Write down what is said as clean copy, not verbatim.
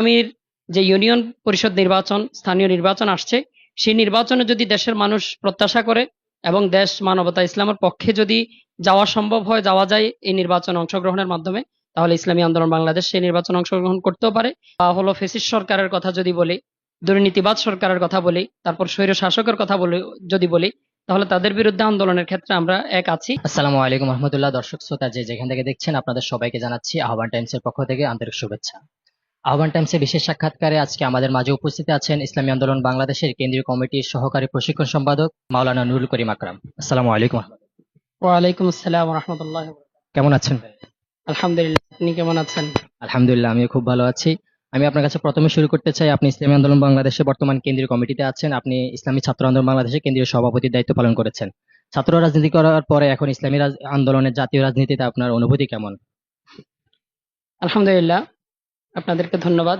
আমির যে ইউনিয়ন পরিষদ নির্বাচন, স্থানীয় নির্বাচন আসছে, সেই নির্বাচনে যদি দেশের মানুষ প্রত্যাশা করে এবং দেশ মানবতা ইসলামের পক্ষে যদি যাওয়া সম্ভব হয়, যাওয়া যায় এই নির্বাচনে অংশগ্রহণের মাধ্যমে, তাহলে ইসলামী আন্দোলন বাংলাদেশ সেই নির্বাচনে অংশগ্রহণ করতেও পারে। বা হলো ফেসিস্ট সরকারের কথা যদি বলি, দুর্নীতিবাজ সরকারের কথা বলি, তারপর স্বৈর শাসকের কথা বলি, যদি বলি, তাহলে তাদের বিরুদ্ধে আন্দোলনের ক্ষেত্রে আমরা এক আছি। আসসালামু আলাইকুম রহমতুল্লাহ। দর্শক শ্রোতা যে যেখান থেকে দেখছেন, আপনাদের সবাইকে জানাচ্ছি আহ্বান টাইমস এর পক্ষ থেকে আন্তরিক শুভেচ্ছা। আহ্বান টাইমসের বিশেষ সাক্ষাৎকারে আজকে আমাদের মাঝে উপস্থিত আছেন ইসলামী আন্দোলন বাংলাদেশের কেন্দ্রীয় কমিটির সহকারী প্রশিক্ষণ সম্পাদক মাওলানা নুরুল করিম আকরাম। আসসালামু আলাইকুম। ওয়ালাইকুম আসসালাম রহমতুল্লাহ। কেমন আছেন? আলহামদুলিল্লাহ, আপনি কেমন আছেন? আলহামদুলিল্লাহ, আমিও খুব ভালো আছি। আমি আপনার কাছে প্রথমে শুরু করতে চাই, আপনি ইসলামী আন্দোলন বাংলাদেশে বর্তমান কেন্দ্রীয় কমিটিতে আছেন, আপনি ইসলামী ছাত্র আন্দোলন বাংলাদেশের কেন্দ্রীয় সভাপতির দায়িত্ব পালন করেছেন। ছাত্র রাজনীতি করার পরে এখন ইসলামী আন্দোলনের জাতীয় রাজনীতিতে আপনার অনুভূতি কেমন? আলহামদুলিল্লাহ, আপনাদেরকে ধন্যবাদ।